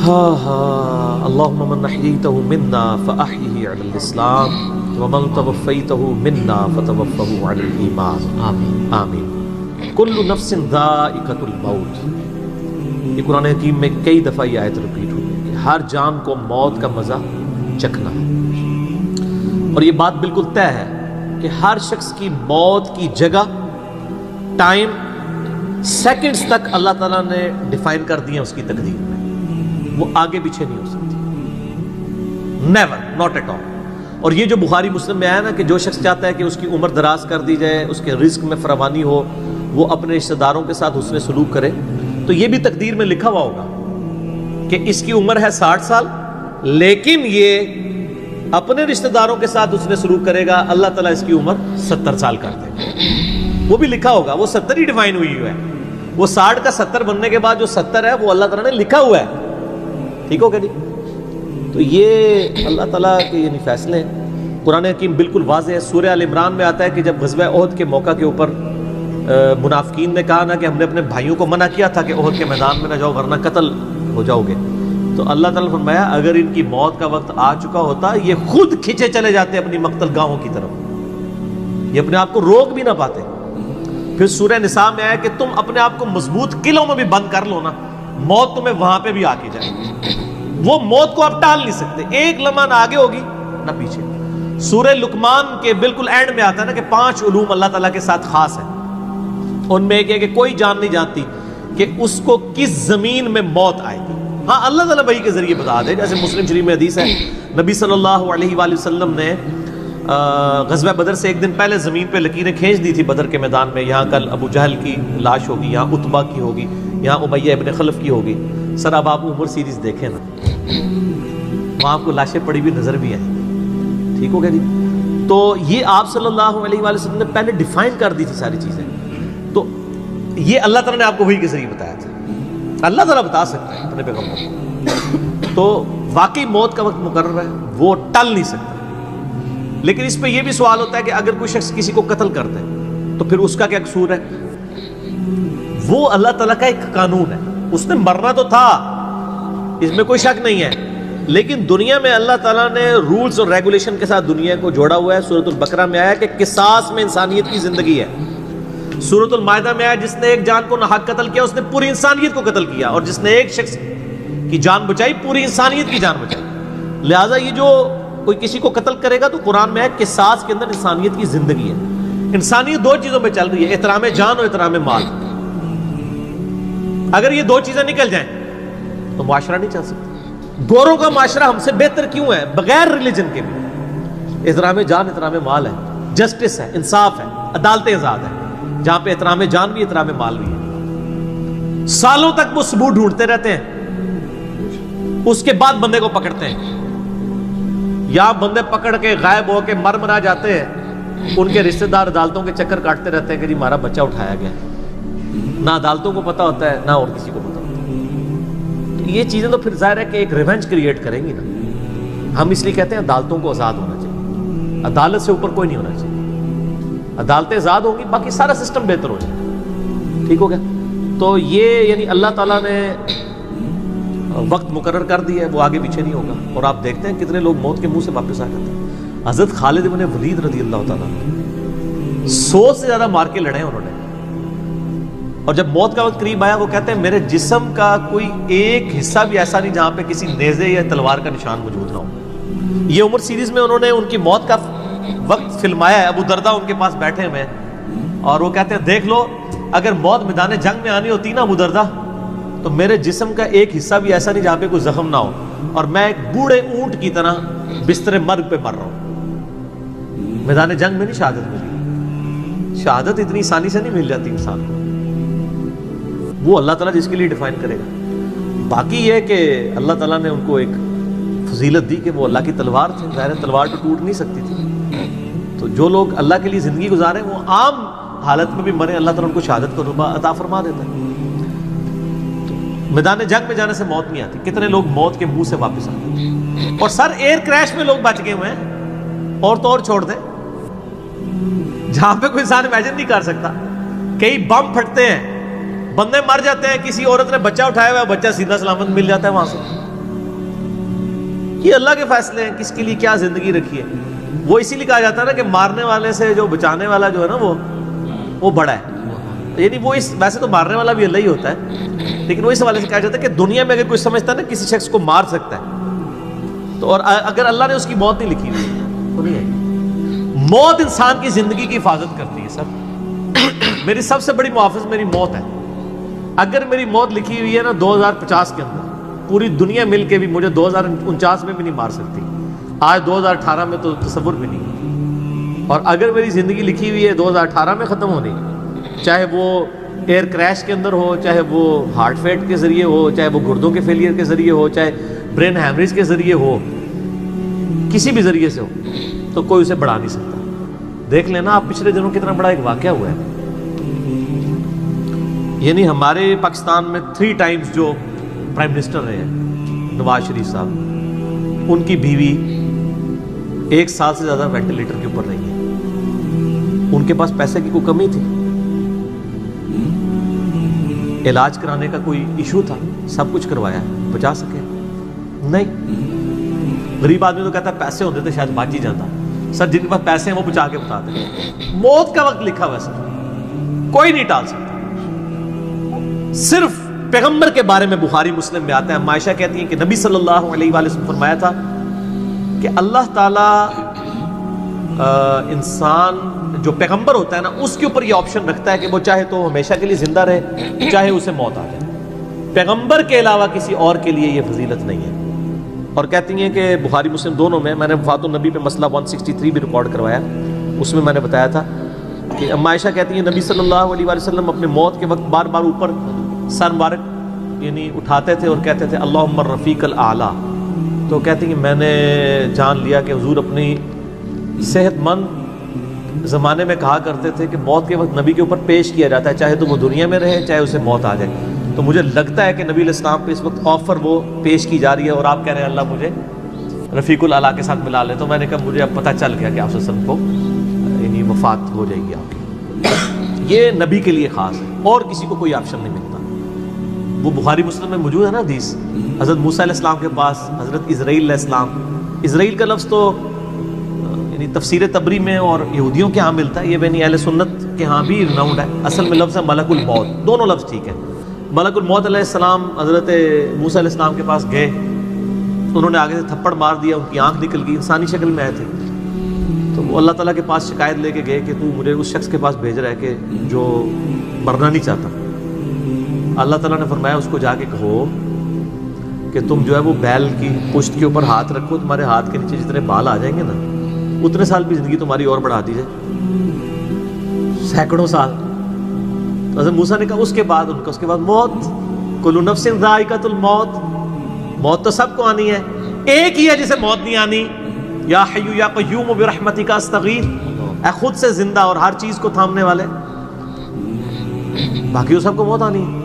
اللهم من احييته منا فاحيه على الاسلام ومن توفيته منا فتوفه على الايمان آمین آمین۔ کل نفس ذائقۃ الموت، یہ قرآن حکیم میں کئی دفعہ یہ آیت ریپیٹ ہوئی ہے کہ ہر جان کو موت کا مزہ چکھنا ہے، اور یہ بات بالکل طے ہے کہ ہر شخص کی موت کی جگہ، ٹائم، سیکنڈز تک اللہ تعالیٰ نے ڈیفائن کر دی ہے اس کی تقدیر میں، وہ آگے پیچھے نہیں ہو سکتی، نیور، ناٹ ایٹ آل۔ اور یہ جو بخاری مسلم میں آیا نا کہ جو شخص چاہتا ہے کہ اس کی عمر دراز کر دی جائے، اس کے رزق میں فراوانی ہو، وہ اپنے رشتہ داروں کے ساتھ حسن سلوک کرے، تو یہ بھی تقدیر میں لکھا ہوا ہوگا کہ اس کی عمر ہے 60 سال، لیکن یہ اپنے رشتہ داروں کے ساتھ حسن سلوک کرے گا، اللہ تعالیٰ اس کی عمر 70 سال کر دے گا، وہ بھی لکھا ہوگا، وہ 70 ہی ڈیفائن ہوئی ہے، وہ 60 کا 70 بننے کے بعد جو 70 ہے وہ اللہ تعالیٰ نے لکھا ہوا ہے، ٹھیک ہو گیا جی؟ تو یہ اللہ تعالیٰ کے یعنی فیصلے ہیں۔ قرآن حکیم بالکل واضح ہے، سورہ آل عمران میں آتا ہے کہ جب غزوہ احد کے موقع کے اوپر منافقین نے کہا نا کہ ہم نے اپنے بھائیوں کو منع کیا تھا کہ احد کے میدان میں نہ جاؤ ورنہ قتل ہو جاؤ گے، تو اللہ تعالیٰ نے فرمایا اگر ان کی موت کا وقت آ چکا ہوتا یہ خود کھنچے چلے جاتے اپنی مقتل گاہوں کی طرف، یہ اپنے آپ کو روک بھی نہ پاتے۔ پھر سورہ نساء میں آیا کہ تم اپنے آپ کو مضبوط قلعوں میں بھی بند کر لو نا، موت تمہیں وہاں پہ بھی آ کے جائے گی، وہ موت کو آپ ٹال نہیں سکتے، ایک لمحہ نہ آگے ہوگی نہ پیچھے۔ سورہ لقمان کے بالکل اینڈ میں آتا ہے نا کہ 5 علوم اللہ تعالیٰ کے ساتھ خاص ہیں، ان میں ایک ہے کہ کوئی جان نہیں جانتی کہ اس کو کس زمین میں موت آئے گی، ہاں اللہ تعالیٰ وحی کے ذریعے بتا دے، جیسے مسلم شریف میں حدیث ہے نبی صلی اللہ علیہ وآلہ وسلم نے غزوہ بدر سے ایک دن پہلے زمین پہ لکیریں کھینچ دی تھی بدر کے میدان میں، یہاں کل ابو جہل کی لاش ہوگی، یہاں عتبہ کی ہوگی، یہاں امیہ ابن خلف کی ہوگی۔ سر اب آپ عمر سیریز دیکھیں نا، وہاں آپ کو لاشیں پڑی ہوئی نظر بھی آئیں گی، ٹھیک ہو گیا جی؟ تو یہ آپ صلی اللہ علیہ وآلہ وسلم نے پہلے ڈیفائن کر دی تھی ساری چیزیں، تو یہ اللہ تعالیٰ نے آپ کو وحی کے ذریعے بتایا تھا، اللہ تعالیٰ بتا سکتا ہے اپنے پیغمبر کو، تو واقعی موت کا وقت مقرر ہے، وہ ٹل نہیں سکتا۔ لیکن اس پہ یہ بھی سوال ہوتا ہے کہ اگر کوئی شخص کسی کو قتل کر دے تو پھر اس کا کیا قصور ہے؟ وہ اللہ تعالیٰ کا ایک قانون ہے، اس نے مرنا تو تھا، اس میں کوئی شک نہیں ہے، لیکن دنیا میں اللہ تعالیٰ نے رولز اور ریگولیشن کے ساتھ دنیا کو جوڑا ہوا ہے۔ سورۃ البقرہ میں آیا کہ قصاص میں انسانیت کی زندگی ہے، سورۃ المائدہ میں آیا جس نے ایک جان کو ناحق قتل کیا اس نے پوری انسانیت کو قتل کیا، اور جس نے ایک شخص کی جان بچائی پوری انسانیت کی جان بچائی۔ لہٰذا یہ جو کوئی کسی کو قتل کرے گا تو قرآن میں ہے قصاص کے اندر انسانیت کی زندگی ہے۔ انسانیت 2 چیزوں پہ چل رہی ہے، احترام جان اور احترام مال۔ اگر یہ 2 چیزیں نکل جائیں تو معاشرہ نہیں چل سکتا۔ گوروں کا معاشرہ ہم سے بہتر کیوں ہے؟ بغیر ریلیجن کے بھی احترام جان احترام مال ہے، جسٹس ہے، انصاف ہے، عدالتیں آزاد ہیں، جہاں پہ احترام جان بھی احترام مال بھی ہے۔ سالوں تک وہ ثبوت ڈھونڈتے رہتے ہیں، اس کے بعد بندے کو پکڑتے ہیں، یا بندے پکڑ کے غائب ہو کے مر مرا جاتے ہیں، ان کے رشتہ دار عدالتوں کے چکر کاٹتے رہتے ہیں کہ جی ہمارا بچہ اٹھایا گیا، نہ عدالتوں کو پتہ ہوتا ہے نہ اور کسی کو پتہ ہوتا ہے۔ تو یہ چیزیں تو پھر ظاہر ہے کہ ایک ریونج کریٹ کریں گی نا۔ ہم اس لیے کہتے ہیں عدالتوں کو آزاد ہونا چاہیے، عدالت سے اوپر کوئی نہیں ہونا چاہیے، عدالتیں آزاد ہوں گی باقی سارا سسٹم بہتر ہو جائے گا، ٹھیک ہو گیا؟ تو یہ یعنی اللہ تعالیٰ نے وقت مقرر کر دیا ہے، وہ آگے پیچھے نہیں ہوگا۔ اور آپ دیکھتے ہیں کتنے لوگ موت کے منہ سے واپس آ جاتے ہیں۔ حضرت خالد بن ولید رضی اللہ تعالیٰ 100 سے زیادہ مار کے لڑے انہوں نے، اور جب موت کا وقت قریب آیا وہ کہتے ہیں میرے جسم کا کوئی ایک حصہ بھی ایسا نہیں جہاں پہ کسی نیزے یا تلوار کا نشان موجود نہ ہو۔ یہ عمر سیریز میں انہوں نے ان کی موت کا وقت فلمایا ہے، ابو دردہ ان کے پاس بیٹھے ہوئے ہیں اور وہ کہتے ہیں دیکھ لو اگر موت میدان جنگ میں آنی ہوتی نا ابو دردہ تو میرے جسم کا ایک حصہ بھی ایسا نہیں جہاں پہ کوئی زخم نہ ہو، اور میں ایک بوڑھے اونٹ کی طرح بستر مرگ پہ مر رہا ہوں۔ میدان جنگ میں نہیں شہادت ملی، شہادت اتنی آسانی سے نہیں مل جاتی انسان کو، وہ اللہ تعالیٰ جس کے لیے ڈیفائن کرے گا۔ باقی یہ کہ اللہ تعالیٰ نے ان کو ایک فضیلت دی کہ وہ اللہ کی تلوار تھے، ظاہر تلوار تو ٹوٹ نہیں سکتی تھی، تو جو لوگ اللہ کے لیے زندگی گزارے وہ عام حالت میں بھی مرے اللہ تعالیٰ ان کو شہادت کا رتبہ عطا فرما دیتا ہے۔ میدان جنگ میں جانے سے موت نہیں آتی، کتنے لوگ موت کے منہ سے واپس آتے ہیں، اور سر ایئر کریش میں لوگ بچ گئے ہوئے ہیں، اور تو اور چھوڑ دیں جہاں پہ کوئی انسان امیجن نہیں کر سکتا، کئی بم پھٹتے ہیں، بندے مر جاتے ہیں، کسی عورت نے بچہ اٹھایا ہوا ہے، بچہ سیدھا سلامت مل جاتا ہے وہاں سے، یہ اللہ کے فیصلے ہیں کس کے لیے کیا زندگی رکھی ہے. وہ اسی لیے کہا جاتا ہے نا کہ مارنے والے سے جو بچانے والا جو ہے نا وہ بڑا ہے. یعنی وہ ویسے تو مارنے والا بھی اللہ ہی ہوتا ہے، لیکن وہ اس حوالے سے کہا جاتا ہے کہ دنیا میں اگر کوئی سمجھتا ہے نا کسی شخص کو مار سکتا ہے تو، اور اگر اللہ نے اس کی موت نہیں لکھی ہوئی تو نہیں ہے. موت انسان کی زندگی کی حفاظت کرتی ہے سر. میری سب سے بڑی محافظ میری موت ہے. اگر میری موت لکھی ہوئی ہے نا 2050 کے اندر، پوری دنیا مل کے بھی مجھے 2049 میں بھی نہیں مار سکتی. آج 2018 میں تو تصور بھی نہیں. اور اگر میری زندگی لکھی ہوئی ہے 2018 میں ختم ہونی، چاہے وہ ایئر کریش کے اندر ہو، چاہے وہ ہارٹ فیٹ کے ذریعے ہو، چاہے وہ گردوں کے فیلئر کے ذریعے ہو، چاہے برین ہیمریج کے ذریعے ہو، کسی بھی ذریعے سے ہو، تو کوئی اسے بڑھا نہیں سکتا. دیکھ لینا آپ پچھلے دنوں کتنا بڑا ایک واقعہ ہوا ہے. یعنی ہمارے پاکستان میں 3 ٹائمز جو پرائم منسٹر رہے ہیں نواز شریف صاحب، ان کی بیوی 1 سال سے زیادہ وینٹیلیٹر کے اوپر رہی ہے. ان کے پاس پیسے کی کوئی کمی تھی؟ علاج کرانے کا کوئی ایشو تھا؟ سب کچھ کروایا ہے، بچا سکے؟ نہیں. غریب آدمی تو کہتا ہے پیسے ہوتے تھے شاید بچ ہی جاتا. سر جن کے پاس پیسے ہیں وہ بچا کے بتاتے ہیں. موت کا وقت لکھا ہوا ہے سر، کوئی نہیں ٹال سکتا. صرف پیغمبر کے بارے میں بخاری مسلم میں آتا ہے، عائشہ کہتی ہیں کہ نبی صلی اللہ علیہ وآلہ وسلم فرمایا تھا کہ اللہ تعالیٰ انسان جو پیغمبر ہوتا ہے نا اس کے اوپر یہ آپشن رکھتا ہے کہ وہ چاہے تو ہمیشہ کے لیے زندہ رہے، چاہے اسے موت آ جائے. پیغمبر کے علاوہ کسی اور کے لیے یہ فضیلت نہیں ہے. اور کہتی ہیں کہ بخاری مسلم دونوں میں نے وفات النبی پہ مسئلہ 163 بھی ریکارڈ کروایا، اس میں میں نے بتایا تھا کہ عائشہ کہتی ہیں نبی صلی اللہ علیہ وآلہ وسلم اپنے موت کے وقت بار بار اوپر سر مبارک یعنی اٹھاتے تھے اور کہتے تھے اللہم الرفیق الاعلیٰ. تو کہتی ہیں میں نے جان لیا کہ حضور اپنی صحت مند زمانے میں کہا کرتے تھے کہ موت کے وقت نبی کے اوپر پیش کیا جاتا ہے، چاہے تو وہ دنیا میں رہے چاہے اسے موت آ جائے. تو مجھے لگتا ہے کہ نبی علیہ السلام پہ اس وقت آفر وہ پیش کی جا رہی ہے اور آپ کہہ رہے ہیں اللہ مجھے رفیق الاعلیٰ کے ساتھ ملا لے. تو میں نے کہا مجھے اب پتہ چل گیا کہ آپ صلی اللہ علیہ وسلم کو یعنی وفات ہو جائے گی آپ کی. یہ نبی کے لیے خاص ہے اور کسی کو کوئی آپشن نہیں ملتا. وہ بخاری مسلم میں موجود ہے نا حدیث، حضرت موسیٰ علیہ السلام کے پاس حضرت اسرائیل علیہ السلام. اسرائیل کا لفظ تو یعنی تفسیر تبری میں اور یہودیوں کے ہاں ملتا ہے، یہ بین اہل سنت کے ہاں بھی رناؤنڈ ہے. اصل میں لفظ ہے ملک الموت. دونوں لفظ ٹھیک ہے. ملک الموت علیہ السلام حضرت موسیٰ علیہ السلام کے پاس گئے، انہوں نے آگے سے تھپڑ مار دیا، ان کی آنکھ نکل گئی، انسانی شکل میں آئے تھے. تو وہ اللہ تعالیٰ کے پاس شکایت لے کے گئے کہ تو مجھے اس شخص کے پاس بھیج رہا ہے کہ جو مرنا نہیں چاہتا. اللہ تعالیٰ نے فرمایا اس کو جا کے کہو کہ تم جو ہے وہ بیل کی پشت کے اوپر ہاتھ رکھو، تمہارے ہاتھ کے نیچے جتنے بال آ جائیں گے نا اتنے سال بھی زندگی تمہاری اور بڑھا دی جائے، سینکڑوں سال. تو حضرت موسیٰ نے کہا اس کے بعد ان کا اس کے بعد موت. کل نفس ذائقۃ الموت، موت تو سب کو آنی ہے، ایک ہی ہے جسے موت نہیں آنی. یا حی یا قیوم برحمتک استغیث، اے خود سے زندہ اور ہر چیز کو تھامنے والے، باقی وہ سب کو موت آنی ہے.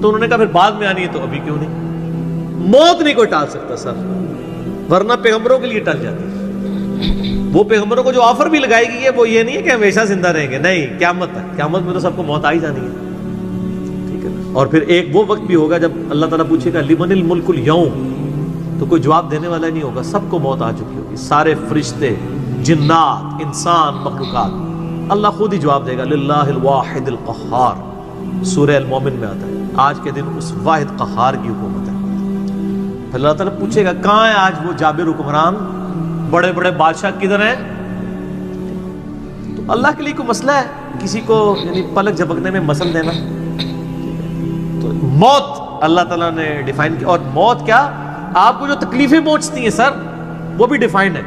تو انہوں نے کہا پھر بعد میں آنی ہے تو ابھی کیوں نہیں؟ موت نہیں کوئی ٹال سکتا سر، ورنہ پیغمبروں کے لیے ٹل جاتی ہے. وہ پیغمبروں کو جو آفر بھی لگائی گئی ہے وہ یہ نہیں ہے کہ ہمیشہ زندہ رہیں گے، نہیں، قیامت ہے، قیامت میں تو سب کو موت آ ہی جانی ہے. ٹھیک ہے نا. اور پھر ایک وہ وقت بھی ہوگا جب اللہ تعالیٰ پوچھے گا لمن الملک اليوم، تو کوئی جواب دینے والا نہیں ہوگا، سب کو موت آ چکی ہوگی، سارے فرشتے، جنات، انسان، مخلوقات. اللہ خود ہی جواب دے گا للہ الواحد القہار. سورہ المومن میں آتا ہے آج کے دن اس واحد قہار کی حکومت ہے. پھر اللہ تعالیٰ پوچھے گا کہاں ہے آج وہ جابر حکمران، بڑے بڑے بادشاہ کدھر ہیں؟ تو اللہ کے لیے کوئی مسئلہ ہے کسی کو یعنی پلک جھپکنے میں مسل دینا؟ تو موت اللہ تعالیٰ نے ڈیفائن کی. اور موت کیا، آپ کو جو تکلیفیں پہنچتی ہیں سر وہ بھی ڈیفائنڈ ہے.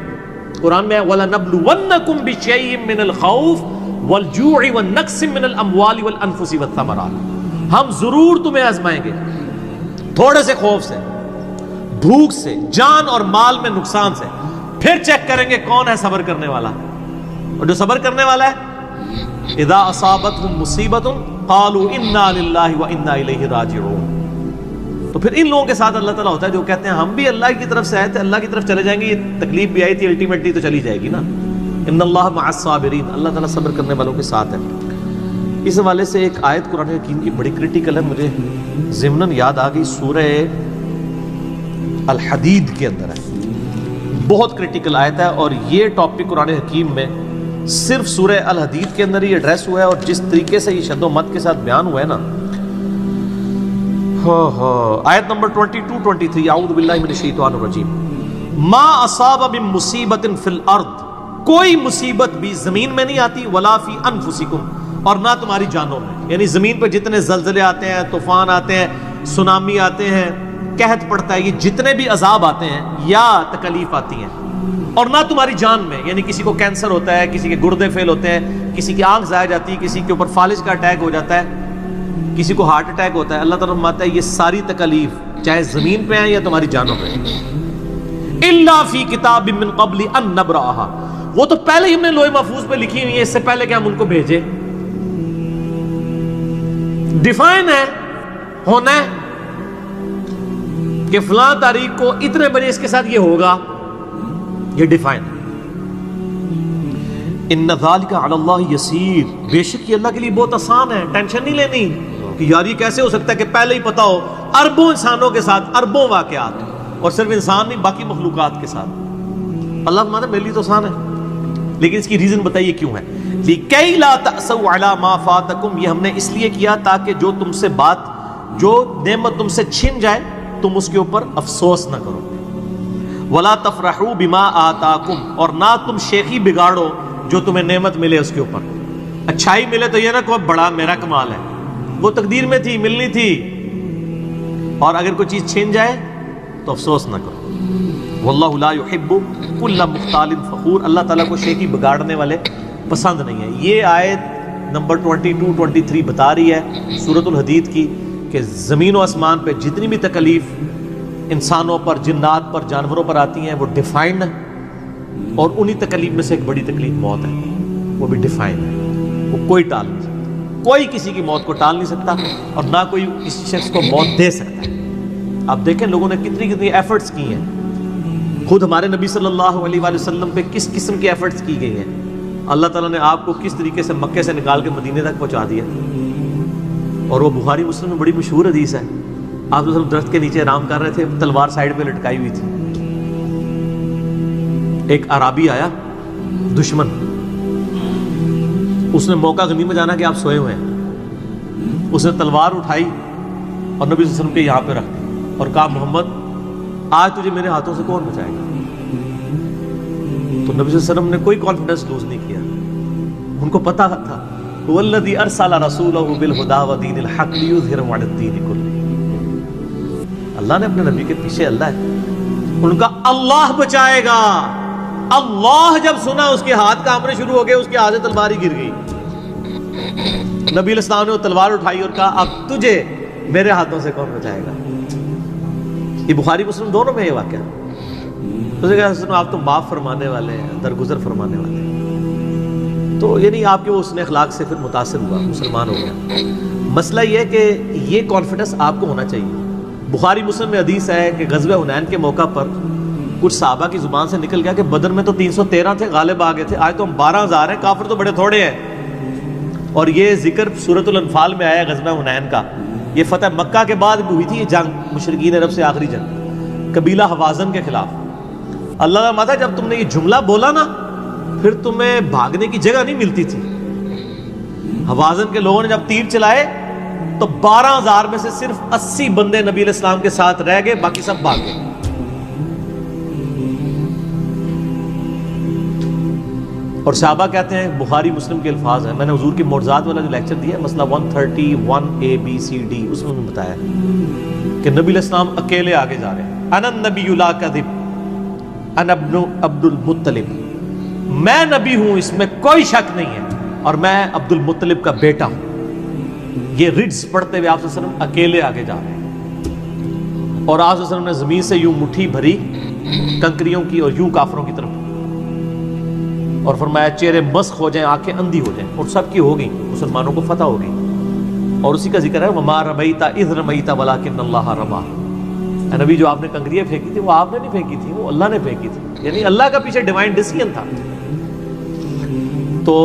قرآن میں وَلَنَبْلُوَنَّكُمْ بِشَيْءٍ مِّنَ الْخَوْفِ وَالْجُوعِ وَالنَّقْصِ مِّنَ الْأَمْوَالِ وَالْأَنفُسِ وَالثَّمَرَاتِ. ہم ضرور تمہیں آزمائیں گے تھوڑے سے خوف سے، بھوک سے، جان اور مال میں نقصان سے، پھر چیک کریں گے کون ہے صبر کرنے والا. اور جو صبر کرنے والا ہے اذا اصابتهم مصیبت قالوا انا للہ وانا الیہ راجعون. تو پھر ان لوگوں کے ساتھ اللہ تعالیٰ ہوتا ہے جو کہتے ہیں ہم بھی اللہ کی طرف سے آئے تھے، اللہ کی طرف چلے جائیں گے، یہ تکلیف بھی آئی تھی الٹیمیٹلی تو چلی جائے گی نا. ان اللہ مع الصابرین، اللہ تعالیٰ صبر کرنے والوں کے ساتھ ہے. اس حوالے سے ایک آیت قرآن حکیم کی بڑی کریٹیکل ہے، مجھے ضمناً یاد آ گئی، سورہ الحدید کے اندر ہے. بہت کرٹیکل آیت ہے، اور یہ ٹاپک قرآن حکیم میں صرف سورہ الحدید کے اندر ہی ایڈریس ہوا ہے، اور جس طریقے سے یہ شد و مد کے ساتھ بیان ہوا ہے نا، آیت نمبر 22-23، اعوذ باللہ من الشیطان الرجیم، ما اصاب من مصیبت فی الارض، کوئی مصیبت بھی زمین میں نہیں آتی، ولا فی انفسکم، اور نہ تمہاری جانوں میں، یعنی زمین پہ جتنے زلزلے آتے ہیں، طوفان آتے ہیں، سونامی آتے ہیں، قحط پڑتا ہے، یہ جتنے بھی عذاب آتے ہیں یا تکلیف آتی ہیں، اور نہ تمہاری جان میں، یعنی کسی کو کینسر ہوتا ہے، کسی کے گردے فیل ہوتے ہیں، کسی کی آنکھ ضائع جاتی ہے، کسی کے اوپر فالج کا اٹیک ہو جاتا ہے، کسی کو ہارٹ اٹیک ہوتا ہے، اللہ تعالیٰ فرماتا ہے یہ ساری تکلیف چاہے زمین پہ ہیں یا تمہاری جانوں پہ ہیں، الا فی کتاب من قبل ان نبرأها، وہ تو پہلے ہی ہم نے لوح محفوظ پہ لکھی ہوئی ہیں، اس سے پہلے کہ ہم ان کو بھیجے، ڈیفائن ہے، ہونا ہے کہ فلاں تاریخ کو اتنے بجے اس کے ساتھ یہ ہوگا، یہ ڈیفائن ہے۔ ان ذالک علی اللہ یسیر، بے شک یہ اللہ کے لیے بہت آسان ہے، ٹینشن نہیں لینی کہ یار یہ کیسے ہو سکتا ہے کہ پہلے ہی پتا ہو، اربوں انسانوں کے ساتھ اربوں واقعات، اور صرف انسان نہیں باقی مخلوقات کے ساتھ، اللہ فرماتا ہے میرے لیے تو آسان ہے، لیکن اس کی ریزن بتائیے کیوں ہے، لِكَيْ لَا تَأْسَوْا عَلَى مَا فَاتَكُمْ، یہ ہم نے اس لیے کیا تاکہ جو تم سے بات، جو نعمت تم سے چھن جائے تم اس کے اوپر افسوس نہ کرو، وَلَا تَفْرَحُوا بِمَا آتَاكُمْ، اور نہ تم شیخی بگاڑو جو تمہیں نعمت ملے اس کے اوپر، اچھائی ملے تو یہ نہ کہو بڑا میرا کمال ہے، وہ تقدیر میں تھی، ملنی تھی، اور اگر کوئی چیز چھن جائے تو افسوس نہ کرو، واللہ لا يحب كل مختال فخور، اللہ تعالیٰ کو شیخی بگاڑنے والے پسند نہیں ہے۔ یہ آیت نمبر 22-23 بتا رہی ہے سورۃ الحدید کی کہ زمین و آسمان پہ جتنی بھی تکلیف انسانوں پر، جنات پر، جانوروں پر آتی ہیں وہ ڈیفائنڈ ہے، اور انہی تکلیف میں سے ایک بڑی تکلیف موت ہے، وہ بھی ڈیفائنڈ ہے، وہ کوئی ٹال نہیں سکتا، کوئی کسی کی موت کو ٹال نہیں سکتا، اور نہ کوئی کسی شخص کو موت دے سکتا ہے۔ آپ دیکھیں لوگوں نے کتنی کتنی ایفرٹس کی ہیں، خود ہمارے نبی صلی اللہ علیہ وآلہ وسلم پہ کس قسم کی ایفرٹس کی گئی ہیں، اللہ تعالیٰ نے آپ کو کس طریقے سے مکے سے نکال کے مدینے تک پہنچا دیا، اور وہ بخاری مسلم میں بڑی مشہور حدیث ہے، آپ تو درخت کے نیچے آرام کر رہے تھے، تلوار سائیڈ پہ لٹکائی ہوئی تھی، ایک عرابی آیا دشمن، اس نے موقع غنیمت جانا کہ آپ سوئے ہوئے ہیں، اس نے تلوار اٹھائی اور نبی صلی اللہ علیہ وسلم کے یہاں پہ رکھ دی اور کہا محمد آج تجھے میرے ہاتھوں سے کون بچائے گا؟ تو نبی صلی اللہ علیہ وسلم نے کوئی کانفیڈنس لوز نہیں کیا، ان کو پتا تھا والذی ارسل رسولہ بالہدی ودین الحق لیظہرہ علی الدین کلہ، اللہ نے اپنے نبی کے پیچھے اللہ ہے، ان کا اللہ بچائے گا، اللہ جب سنا اس کے ہاتھ کانپنے شروع ہو گئے، اس کے ہاتھ سے تلوار ہی گر گئی، نبی علیہ السلام نے وہ تلوار اٹھائی اور کہا اب تجھے میرے ہاتھوں سے کون بچائے گا؟ یہ بخاری مسلم دونوں میں یہ واقعہ، اس نے کہا آپ تو معاف فرمانے والے ہیں، درگزر فرمانے والے ہیں، تو یعنی آپ کے وہ حسن اخلاق سے پھر متاثر ہوا، مسلمان ہو گیا۔ مسئلہ یہ ہے کہ یہ کانفیڈنس آپ کو ہونا چاہیے۔ بخاری مسلم میں حدیث ہے کہ غزوہ حنین کے موقع پر کچھ صحابہ کی زبان سے نکل گیا کہ بدر میں تو 313 تھے، غالب آ گئے تھے، آج تو ہم 12,000 ہیں، کافر تو بڑے تھوڑے ہیں، اور یہ ذکر سورۃ الانفال میں آیا غزوہ حنین کا، یہ فتح مکہ کے بعد بھی ہوئی تھی یہ جنگ، مشرکین عرب سے آخری جنگ قبیلہ حوازن کے خلاف۔ اللہ کا ماتا جب تم نے یہ جملہ بولا نا پھر تمہیں بھاگنے کی جگہ نہیں ملتی تھی، حوازن کے لوگوں نے جب تیر چلائے تو 12,000 میں سے صرف 80 بندے نبی علیہ السلام کے ساتھ رہ گئے، باقی سب بھاگ گئے۔ اور صحابہ کہتے ہیں، بخاری مسلم کے الفاظ ہیں، میں نے حضور کی معجزات والا جو لیکچر دیا ہے مسئلہ 131A-B-C-D، اس میں بتایا کہ نبی علیہ السلام اکیلے آگے جا رہے ہیں، انا النبی لا کذب انا ابن عبد المطلب، میں نبی ہوں اس میں کوئی شک نہیں ہے، اور میں عبد المطلب کا بیٹا ہوں۔ یہ رڈز پڑھتے ہوئے آپ صلی اللہ علیہ وسلم اکیلے آگے جا رہے ہیں، اور آپ صلی اللہ علیہ وسلم نے زمین سے یوں مٹھی بھری کنکریوں کی اور یوں کافروں کی طرف، اور فرمایا چہرے مسخ ہو جائیں، آنکھیں اندھی ہو جائیں، اور سب کی ہو گئی، مسلمانوں کو فتح ہو گئی، اور اسی کا ذکر ہے وما رمیت اذ رمیت ولکن اللہ رمی، اے نبی جو آپ نے کنکریاں پھینکی تھی وہ آپ نے نہیں پھینکی تھی، وہ اللہ نے پھینکی تھی، یعنی اللہ کا پیچھے ڈیوائن ڈیسیژن تھا۔ تو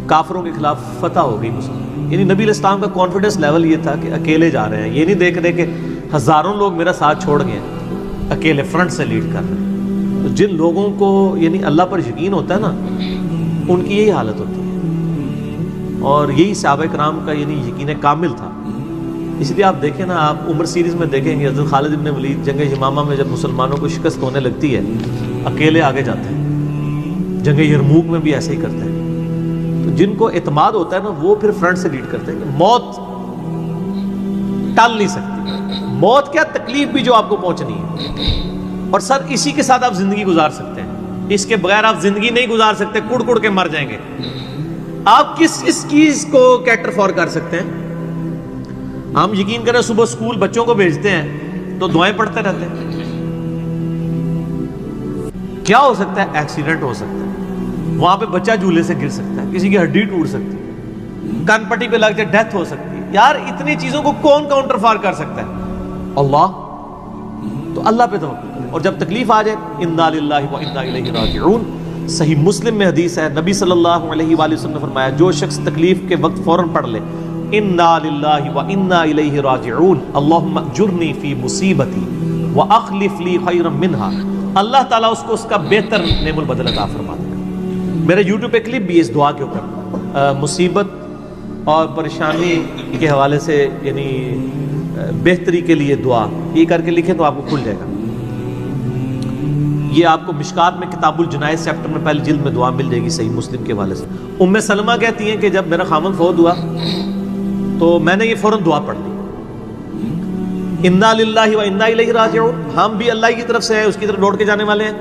کافروں کے خلاف فتح ہو گئی مسلمان، یعنی نبی علیہ السلام کا کانفیڈنس لیول یہ تھا کہ اکیلے جا رہے ہیں، یہ نہیں دیکھ رہے کہ ہزاروں لوگ میرا ساتھ چھوڑ گئے ہیں، اکیلے فرنٹ سے لیڈ کر رہے ہیں. تو جن لوگوں کو یعنی اللہ پر یقین ہوتا ہے نا ان کی یہی حالت ہوتی ہے، اور یہی صحابہ کرام کا یعنی یقین کامل تھا. اس لیے آپ دیکھیں نا، آپ عمر سیریز میں دیکھیں گے حضرت خالد بن ولید جنگ یمامہ میں جب مسلمانوں کو شکست ہونے لگتی ہے اکیلے آگے جاتے ہیں. جنگ یرموک میں بھی ایسے ہی کرتے ہیں. تو جن کو اعتماد ہوتا ہے نا وہ پھر فرنٹ سے لیڈ کرتے ہیں کہ موت ٹال نہیں سکتی. موت کیا، تکلیف بھی جو آپ کو پہنچنی ہے، اور سر اسی کے ساتھ آپ زندگی گزار سکتے ہیں. اس کے بغیر آپ زندگی نہیں گزار سکتے، کڑ کڑ کے مر جائیں گے. آپ کس اس چیز کو کیٹر فار کر سکتے ہیں؟ ہم یقین کریں صبح اسکول بچوں کو بھیجتے ہیں تو دعائیں پڑھتے رہتے ہیں. کیا ہو سکتا ہے؟ ایکسیڈنٹ ہو سکتا ہے، وہاں پہ بچہ جھولے سے گر سکتا ہے، کسی کی ہڈی ٹوٹ سکتی ہے، کان پٹی پہ لگ جائے ڈیتھ ہو سکتی ہے. یار اتنی چیزوں کو کون کاؤنٹر فار کر سکتا ہے؟ اللہ. تو اللہ پہ توکل کریں، اور جب تکلیف آ جائے انا للہ و انا الیہ راجعون. صحیح مسلم میں حدیث ہے، نبی صلی اللہ علیہ وآلہ وسلم نے فرمایا جو شخص تکلیف کے وقت فوراً پڑھ لے انا للہ و انا الیہ راجعون اللہم اجرنی فی مصیبتی واخلف لی خیرا منہا، اللہ تعالیٰ اس کو اس کا بہتر نعم البدل عطا فرما دے گا. میرے یوٹیوب پہ کلپ بھی ہے اس دعا کے اوپر، مصیبت اور پریشانی کے حوالے سے یعنی بہتری کے لیے دعا، یہ کر کے لکھیں تو آپ کو کھل جائے گا. یہ آپ کو مشکات میں کتاب الجنائز چیپٹر میں پہلی جلد میں دعا مل جائے گی صحیح مسلم کے حوالے سے. ام سلمہ کہتی ہیں کہ جب میرا خامن فوت ہوا تو میں نے یہ فوراً دعا پڑھ لی، انا للہ و انا الیہ راجعون، ہم بھی اللہ کی طرف سے ہیں، اس کی طرف لوٹ کے جانے والے ہیں.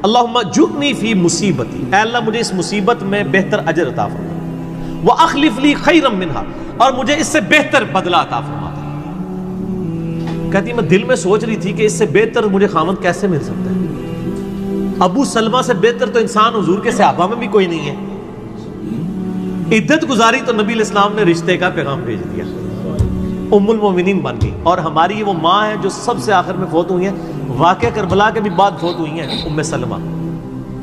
اللہم اجرنی فی مصیبتی، اے اللہ مجھے اس مصیبت میں بہتر اجر عطا فرما، واخلف لی خیرا منہا، اور مجھے اس سے بہتر بدلہ عطا فرما. کہتی میں دل میں سوچ رہی تھی کہ اس سے بہتر مجھے خامد کیسے مل سکتا ہے؟ ابو سلمہ سے بہتر تو انسان حضور کے صحابہ میں بھی کوئی نہیں ہے. عدت گزاری تو نبی علیہ السلام نے رشتے کا پیغام بھیج دیا، ام المومنین بن گئی. اور ہماری وہ ماں ہے جو سب سے آخر میں فوت ہوئی ہیں، واقعہ کربلا کے بھی بعد فوت ہوئی ہیں ام سلمہ.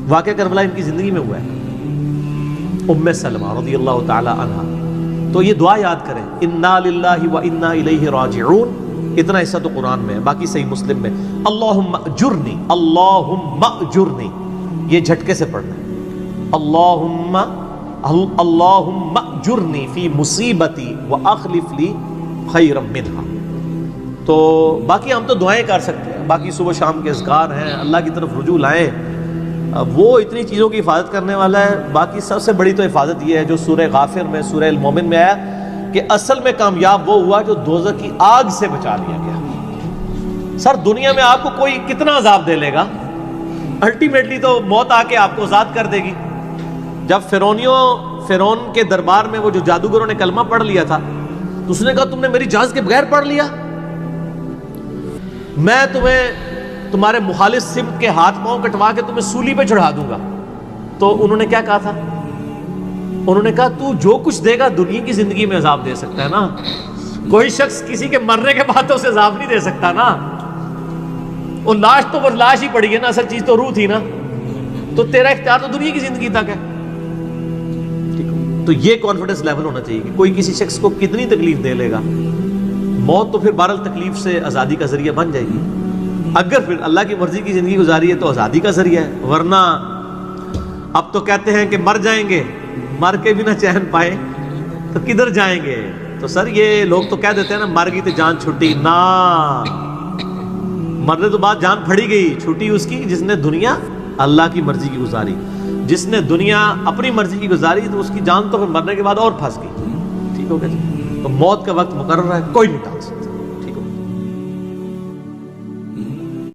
واقعہ کربلا ان کی زندگی میں ہوا ہے، ام سلمہ رضی اللہ تعالی عنہا. تو یہ دعا یاد کریں، انا للہ و انا الیہ راجعون. اتنا حصہ تو قرآن میں ہے، باقی صحیح مسلم میں اللہم اجرنی، اللہم اجرنی، یہ جھٹکے سے پڑھنا ہے. اللہم اجرنی فی مصیبتی واخلف لی خیرا منہا. تو باقی ہم تو دعائیں کر سکتے ہیں، باقی صبح شام کے اذکار ہیں، اللہ کی طرف رجوع لائیں، وہ اتنی چیزوں کی حفاظت کرنے والا ہے. باقی سب سے بڑی تو حفاظت یہ ہے جو سورہ غافر میں، سورہ المومن میں آیا کہ اصل میں کامیاب وہ ہوا جو دوزخ کی آگ سے بچا لیا گیا. سر دنیا میں آپ کو کوئی کتنا عذاب دے لے گا، الٹیمیٹلی تو موت آ کے آپ کو آزاد کر دے گی. جب فرعون کے دربار میں وہ جو جادوگروں نے کلمہ پڑھ لیا تھا تو اس نے کہا تم نے میری اجازت کے بغیر پڑھ لیا، میں تمہیں تمہارے مخالف سمت کے ہاتھ پاؤں کٹوا کے تمہیں سولی پہ چڑھا دوں گا. تو انہوں نے کیا کہا تھا؟ انہوں نے کہا تو جو کچھ دے گا دنیا کی زندگی میں عذاب دے سکتا ہے نا، کوئی شخص کسی کے مرنے کے بعد تو اسے عذاب نہیں دے سکتا نا. وہ لاش تو وہ لاش ہی پڑی ہے نا، اصل چیز تو روح تھی نا. تو تیرا اختیار تو دنیا کی زندگی تک ہے. تو یہ کانفیڈنس لیول ہونا چاہیے کہ کوئی کسی شخص کو کتنی تکلیف دے لے گا، موت تو پھر بہرحال تکلیف سے آزادی کا ذریعہ بن جائے گی. اگر پھر اللہ کی مرضی کی زندگی گزاری ہے تو آزادی کا ذریعہ ہے، ورنہ اب تو کہتے ہیں کہ مر جائیں گے، مر کے بھی نہ چین پائے تو کدھر جائیں گے. تو سر یہ لوگ تو کہہ دیتے ہیں نا مر گئی تو جان چھٹی، نہ، مرنے تو بعد جان پھڑی گئی. چھٹی اس کی جس نے دنیا اللہ کی مرضی کی گزاری، جس نے دنیا اپنی مرضی کی گزاری تو اس کی جان تو پھر مرنے کے بعد اور پھنس گئی. ٹھیک ہو گیا جی. تو موت کا وقت مقرر ہے، کوئی نہیں ٹال سکتا.